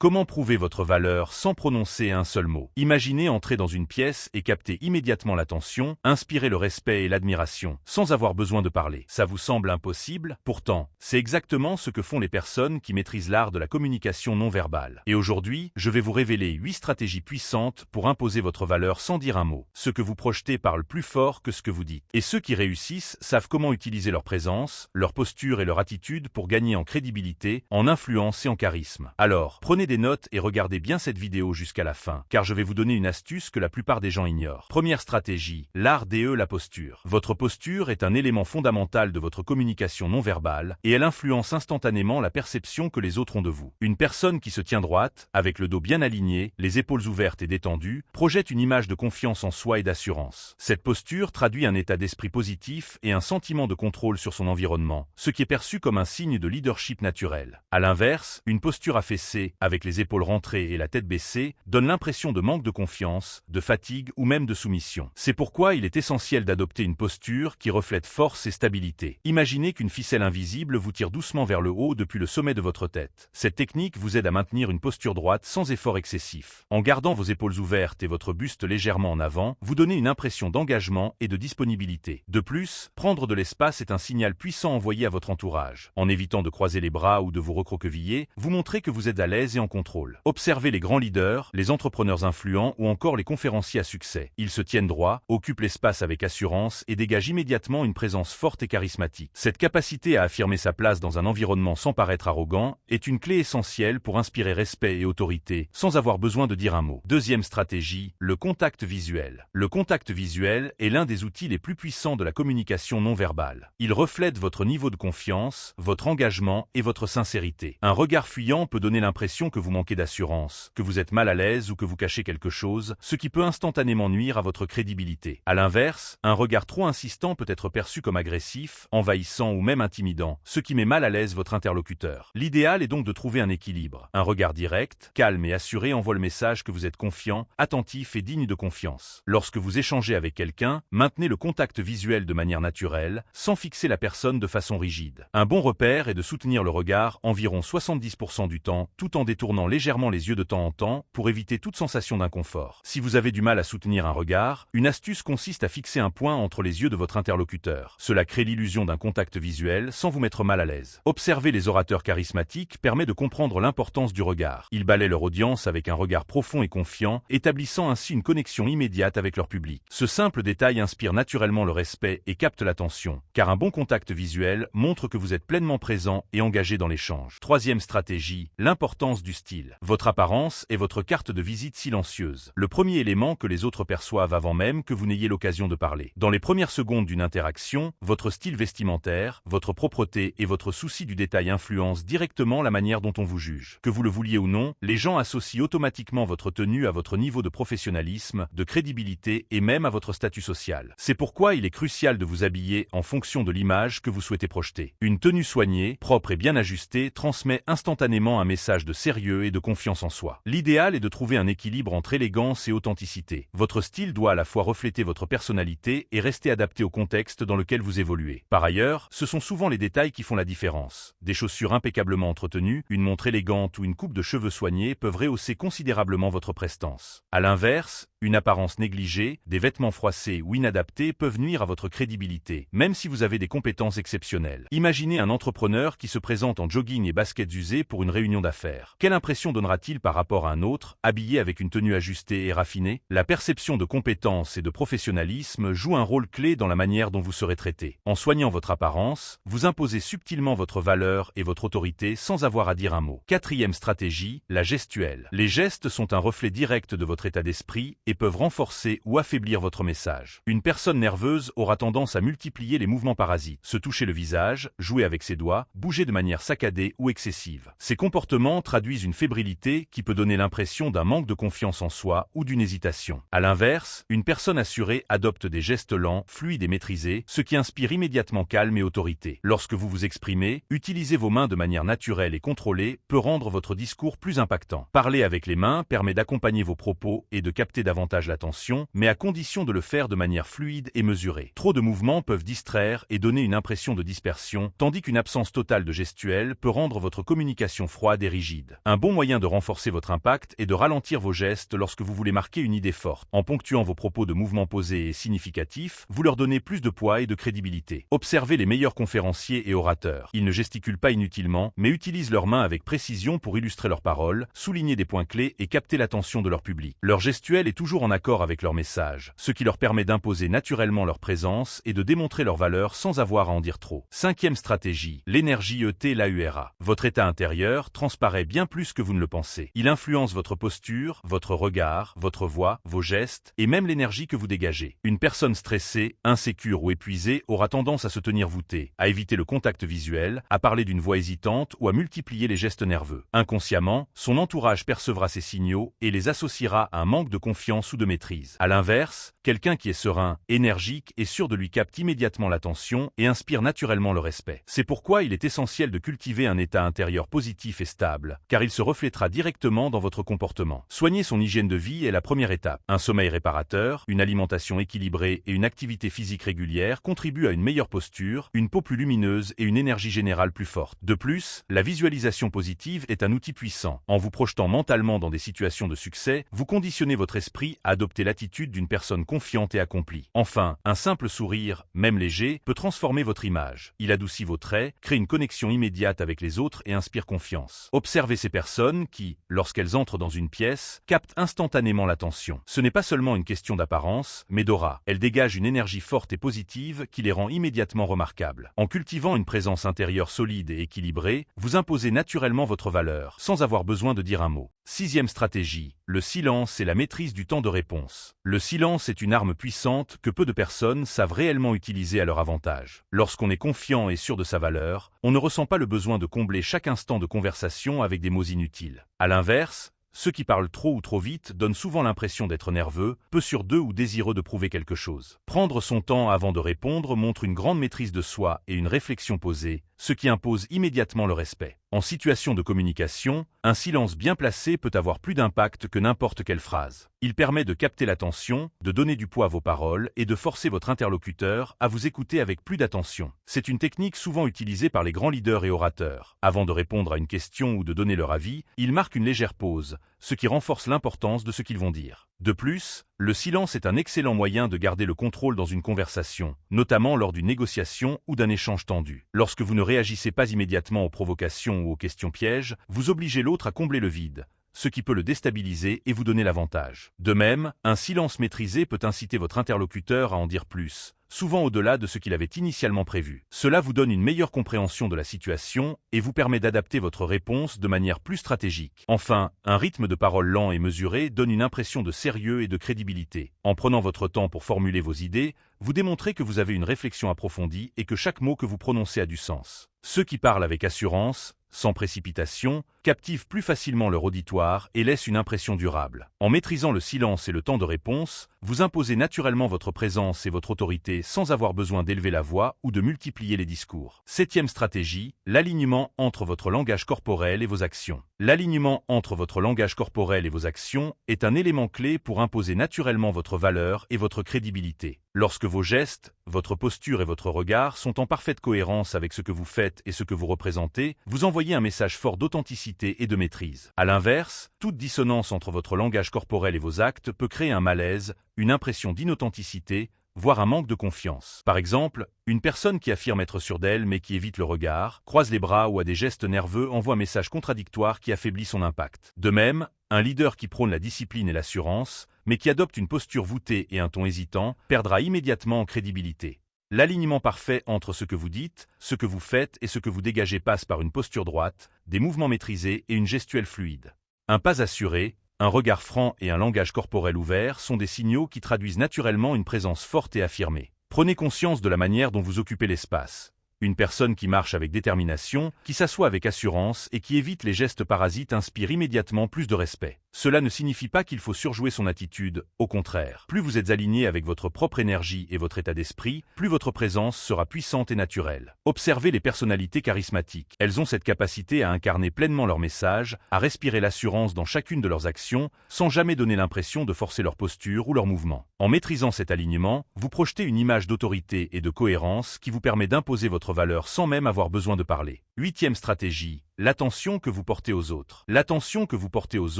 Comment prouver votre valeur sans prononcer un seul mot? Imaginez entrer dans une pièce et capter immédiatement l'attention, inspirer le respect et l'admiration, sans avoir besoin de parler. Ça vous semble impossible? Pourtant, c'est exactement ce que font les personnes qui maîtrisent l'art de la communication non verbale. Et aujourd'hui, je vais vous révéler 8 stratégies puissantes pour imposer votre valeur sans dire un mot. Ce que vous projetez parle plus fort que ce que vous dites. Et ceux qui réussissent savent comment utiliser leur présence, leur posture et leur attitude pour gagner en crédibilité, en influence et en charisme. Alors, prenez des notes et regardez bien cette vidéo jusqu'à la fin, car je vais vous donner une astuce que la plupart des gens ignorent. Première stratégie, l'art DE, la posture. Votre posture est un élément fondamental de votre communication non verbale et elle influence instantanément la perception que les autres ont de vous. Une personne qui se tient droite, avec le dos bien aligné, les épaules ouvertes et détendues, projette une image de confiance en soi et d'assurance. Cette posture traduit un état d'esprit positif et un sentiment de contrôle sur son environnement, ce qui est perçu comme un signe de leadership naturel. À l'inverse, une posture affaissée, avec les épaules rentrées et la tête baissée, donne l'impression de manque de confiance, de fatigue ou même de soumission. C'est pourquoi il est essentiel d'adopter une posture qui reflète force et stabilité. Imaginez qu'une ficelle invisible vous tire doucement vers le haut depuis le sommet de votre tête. Cette technique vous aide à maintenir une posture droite sans effort excessif. En gardant vos épaules ouvertes et votre buste légèrement en avant, vous donnez une impression d'engagement et de disponibilité. De plus, prendre de l'espace est un signal puissant envoyé à votre entourage. En évitant de croiser les bras ou de vous recroqueviller, vous montrez que vous êtes à l'aise et en contrôle. Observez les grands leaders, les entrepreneurs influents ou encore les conférenciers à succès. Ils se tiennent droit, occupent l'espace avec assurance et dégagent immédiatement une présence forte et charismatique. Cette capacité à affirmer sa place dans un environnement sans paraître arrogant est une clé essentielle pour inspirer respect et autorité, sans avoir besoin de dire un mot. Deuxième stratégie, le contact visuel. Le contact visuel est l'un des outils les plus puissants de la communication non verbale. Il reflète votre niveau de confiance, votre engagement et votre sincérité. Un regard fuyant peut donner l'impression que vous manquez d'assurance, que vous êtes mal à l'aise ou que vous cachez quelque chose, ce qui peut instantanément nuire à votre crédibilité. À l'inverse, un regard trop insistant peut être perçu comme agressif, envahissant ou même intimidant, ce qui met mal à l'aise votre interlocuteur. L'idéal est donc de trouver un équilibre. Un regard direct, calme et assuré envoie le message que vous êtes confiant, attentif et digne de confiance. Lorsque vous échangez avec quelqu'un, maintenez le contact visuel de manière naturelle, sans fixer la personne de façon rigide. Un bon repère est de soutenir le regard environ 70% du temps, tout en détournant légèrement les yeux de temps en temps pour éviter toute sensation d'inconfort. Si vous avez du mal à soutenir un regard, une astuce consiste à fixer un point entre les yeux de votre interlocuteur. Cela crée l'illusion d'un contact visuel sans vous mettre mal à l'aise. Observer les orateurs charismatiques permet de comprendre l'importance du regard. Ils balaient leur audience avec un regard profond et confiant, établissant ainsi une connexion immédiate avec leur public. Ce simple détail inspire naturellement le respect et capte l'attention, car un bon contact visuel montre que vous êtes pleinement présent et engagé dans l'échange. Troisième stratégie, l'importance du style. Votre apparence est votre carte de visite silencieuse, le premier élément que les autres perçoivent avant même que vous n'ayez l'occasion de parler. Dans les premières secondes d'une interaction, votre style vestimentaire, votre propreté et votre souci du détail influencent directement la manière dont on vous juge. Que vous le vouliez ou non, les gens associent automatiquement votre tenue à votre niveau de professionnalisme, de crédibilité et même à votre statut social. C'est pourquoi il est crucial de vous habiller en fonction de l'image que vous souhaitez projeter. Une tenue soignée, propre et bien ajustée transmet instantanément un message de sérieux et de confiance en soi. L'idéal est de trouver un équilibre entre élégance et authenticité. Votre style doit à la fois refléter votre personnalité et rester adapté au contexte dans lequel vous évoluez. Par ailleurs, ce sont souvent les détails qui font la différence. Des chaussures impeccablement entretenues, une montre élégante ou une coupe de cheveux soignée peuvent rehausser considérablement votre prestance. À l'inverse, une apparence négligée, des vêtements froissés ou inadaptés peuvent nuire à votre crédibilité, même si vous avez des compétences exceptionnelles. Imaginez un entrepreneur qui se présente en jogging et baskets usées pour une réunion d'affaires. Quelle impression donnera-t-il par rapport à un autre, habillé avec une tenue ajustée et raffinée? La perception de compétence et de professionnalisme joue un rôle clé dans la manière dont vous serez traité. En soignant votre apparence, vous imposez subtilement votre valeur et votre autorité sans avoir à dire un mot. Quatrième stratégie, la gestuelle. Les gestes sont un reflet direct de votre état d'esprit et peuvent renforcer ou affaiblir votre message. Une personne nerveuse aura tendance à multiplier les mouvements parasites, se toucher le visage, jouer avec ses doigts, bouger de manière saccadée ou excessive. Ces comportements traduisent une fébrilité qui peut donner l'impression d'un manque de confiance en soi ou d'une hésitation. À l'inverse, une personne assurée adopte des gestes lents, fluides et maîtrisés, ce qui inspire immédiatement calme et autorité. Lorsque vous vous exprimez, utiliser vos mains de manière naturelle et contrôlée peut rendre votre discours plus impactant. Parler avec les mains permet d'accompagner vos propos et de capter davantage davantage l'attention, mais à condition de le faire de manière fluide et mesurée. Trop de mouvements peuvent distraire et donner une impression de dispersion, tandis qu'une absence totale de gestuelle peut rendre votre communication froide et rigide. Un bon moyen de renforcer votre impact est de ralentir vos gestes lorsque vous voulez marquer une idée forte. En ponctuant vos propos de mouvements posés et significatifs, vous leur donnez plus de poids et de crédibilité. Observez les meilleurs conférenciers et orateurs. Ils ne gesticulent pas inutilement, mais utilisent leurs mains avec précision pour illustrer leurs paroles, souligner des points clés et capter l'attention de leur public. Leur gestuelle est toujours en accord avec leur message, ce qui leur permet d'imposer naturellement leur présence et de démontrer leur valeur sans avoir à en dire trop. Cinquième stratégie, l'énergie ET-LAURA. Votre état intérieur transparaît bien plus que vous ne le pensez. Il influence votre posture, votre regard, votre voix, vos gestes et même l'énergie que vous dégagez. Une personne stressée, insécure ou épuisée aura tendance à se tenir voûtée, à éviter le contact visuel, à parler d'une voix hésitante ou à multiplier les gestes nerveux. Inconsciemment, son entourage percevra ces signaux et les associera à un manque de confiance ou de maîtrise. À l'inverse, quelqu'un qui est serein, énergique et sûr de lui capte immédiatement l'attention et inspire naturellement le respect. C'est pourquoi il est essentiel de cultiver un état intérieur positif et stable, car il se reflétera directement dans votre comportement. Soigner son hygiène de vie est la première étape. Un sommeil réparateur, une alimentation équilibrée et une activité physique régulière contribuent à une meilleure posture, une peau plus lumineuse et une énergie générale plus forte. De plus, la visualisation positive est un outil puissant. En vous projetant mentalement dans des situations de succès, vous conditionnez votre esprit à adopter l'attitude d'une personne confiante et accomplie. Enfin, un simple sourire, même léger, peut transformer votre image. Il adoucit vos traits, crée une connexion immédiate avec les autres et inspire confiance. Observez ces personnes qui, lorsqu'elles entrent dans une pièce, captent instantanément l'attention. Ce n'est pas seulement une question d'apparence, mais d'aura. Elles dégagent une énergie forte et positive qui les rend immédiatement remarquables. En cultivant une présence intérieure solide et équilibrée, vous imposez naturellement votre valeur, sans avoir besoin de dire un mot. Sixième stratégie, le silence et la maîtrise du temps de réponse. Le silence est une arme puissante que peu de personnes savent réellement utiliser à leur avantage. Lorsqu'on est confiant et sûr de sa valeur, on ne ressent pas le besoin de combler chaque instant de conversation avec des mots inutiles. À l'inverse, ceux qui parlent trop ou trop vite donnent souvent l'impression d'être nerveux, peu sûrs d'eux ou désireux de prouver quelque chose. Prendre son temps avant de répondre montre une grande maîtrise de soi et une réflexion posée, ce qui impose immédiatement le respect. En situation de communication, un silence bien placé peut avoir plus d'impact que n'importe quelle phrase. Il permet de capter l'attention, de donner du poids à vos paroles et de forcer votre interlocuteur à vous écouter avec plus d'attention. C'est une technique souvent utilisée par les grands leaders et orateurs. Avant de répondre à une question ou de donner leur avis, ils marquent une légère pause, ce qui renforce l'importance de ce qu'ils vont dire. De plus, le silence est un excellent moyen de garder le contrôle dans une conversation, notamment lors d'une négociation ou d'un échange tendu. Lorsque vous ne réagissez pas immédiatement aux provocations ou aux questions pièges, vous obligez l'autre à combler le vide, ce qui peut le déstabiliser et vous donner l'avantage. De même, un silence maîtrisé peut inciter votre interlocuteur à en dire plus, souvent au-delà de ce qu'il avait initialement prévu. Cela vous donne une meilleure compréhension de la situation et vous permet d'adapter votre réponse de manière plus stratégique. Enfin, un rythme de parole lent et mesuré donne une impression de sérieux et de crédibilité. En prenant votre temps pour formuler vos idées, vous démontrez que vous avez une réflexion approfondie et que chaque mot que vous prononcez a du sens. Ceux qui parlent avec assurance, sans précipitation, captivent plus facilement leur auditoire et laissent une impression durable. En maîtrisant le silence et le temps de réponse, vous imposez naturellement votre présence et votre autorité sans avoir besoin d'élever la voix ou de multiplier les discours. Septième stratégie, l'alignement entre votre langage corporel et vos actions. L'alignement entre votre langage corporel et vos actions est un élément clé pour imposer naturellement votre valeur et votre crédibilité. Lorsque vos gestes, votre posture et votre regard sont en parfaite cohérence avec ce que vous faites et ce que vous représentez, vous envoyez un message fort d'authenticité et de maîtrise. À l'inverse, toute dissonance entre votre langage corporel et vos actes peut créer un malaise, une impression d'inauthenticité, voire un manque de confiance. Par exemple, une personne qui affirme être sûre d'elle mais qui évite le regard, croise les bras ou a des gestes nerveux envoie un message contradictoire qui affaiblit son impact. De même, un leader qui prône la discipline et l'assurance, mais qui adopte une posture voûtée et un ton hésitant, perdra immédiatement en crédibilité. L'alignement parfait entre ce que vous dites, ce que vous faites et ce que vous dégagez passe par une posture droite, des mouvements maîtrisés et une gestuelle fluide. Un pas assuré, un regard franc et un langage corporel ouvert sont des signaux qui traduisent naturellement une présence forte et affirmée. Prenez conscience de la manière dont vous occupez l'espace. Une personne qui marche avec détermination, qui s'assoit avec assurance et qui évite les gestes parasites inspire immédiatement plus de respect. Cela ne signifie pas qu'il faut surjouer son attitude, au contraire. Plus vous êtes aligné avec votre propre énergie et votre état d'esprit, plus votre présence sera puissante et naturelle. Observez les personnalités charismatiques. Elles ont cette capacité à incarner pleinement leur message, à respirer l'assurance dans chacune de leurs actions, sans jamais donner l'impression de forcer leur posture ou leur mouvement. En maîtrisant cet alignement, vous projetez une image d'autorité et de cohérence qui vous permet d'imposer votre valeur sans même avoir besoin de parler. 8e stratégie. L'attention que vous portez aux autres. L'attention que vous portez aux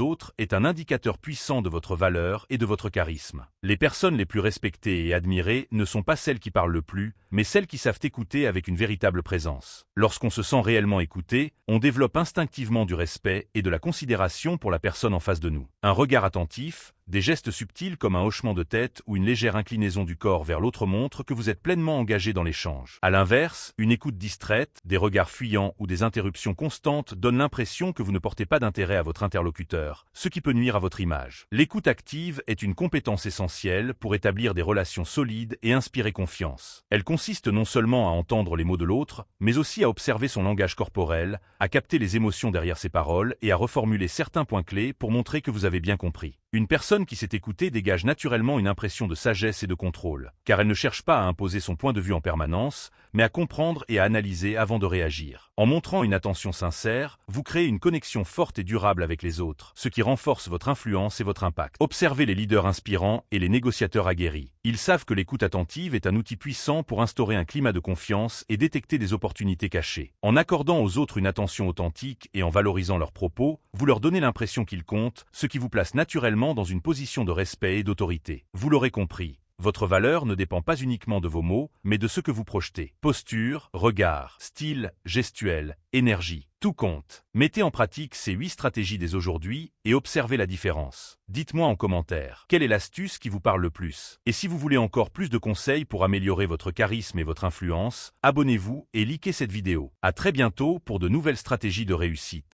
autres est un indicateur puissant de votre valeur et de votre charisme. Les personnes les plus respectées et admirées ne sont pas celles qui parlent le plus, mais celles qui savent écouter avec une véritable présence. Lorsqu'on se sent réellement écouté, on développe instinctivement du respect et de la considération pour la personne en face de nous. Un regard attentif, des gestes subtils comme un hochement de tête ou une légère inclinaison du corps vers l'autre montrent que vous êtes pleinement engagé dans l'échange. À l'inverse, une écoute distraite, des regards fuyants ou des interruptions constantes donnent l'impression que vous ne portez pas d'intérêt à votre interlocuteur, ce qui peut nuire à votre image. L'écoute active est une compétence essentielle pour établir des relations solides et inspirer confiance. Elle consiste non seulement à entendre les mots de l'autre, mais aussi à observer son langage corporel, à capter les émotions derrière ses paroles et à reformuler certains points clés pour montrer que vous avez bien compris. Une personne qui sait écouter dégage naturellement une impression de sagesse et de contrôle, car elle ne cherche pas à imposer son point de vue en permanence, mais à comprendre et à analyser avant de réagir. En montrant une attention sincère, vous créez une connexion forte et durable avec les autres, ce qui renforce votre influence et votre impact. Observez les leaders inspirants et les négociateurs aguerris. Ils savent que l'écoute attentive est un outil puissant pour instaurer un climat de confiance et détecter des opportunités cachées. En accordant aux autres une attention authentique et en valorisant leurs propos, vous leur donnez l'impression qu'ils comptent, ce qui vous place naturellement dans une position de respect et d'autorité. Vous l'aurez compris, votre valeur ne dépend pas uniquement de vos mots, mais de ce que vous projetez. Posture, regard, style, gestuel, énergie, tout compte. Mettez en pratique ces 8 stratégies dès aujourd'hui et observez la différence. Dites-moi en commentaire, quelle est l'astuce qui vous parle le plus? Et si vous voulez encore plus de conseils pour améliorer votre charisme et votre influence, abonnez-vous et likez cette vidéo. À très bientôt pour de nouvelles stratégies de réussite.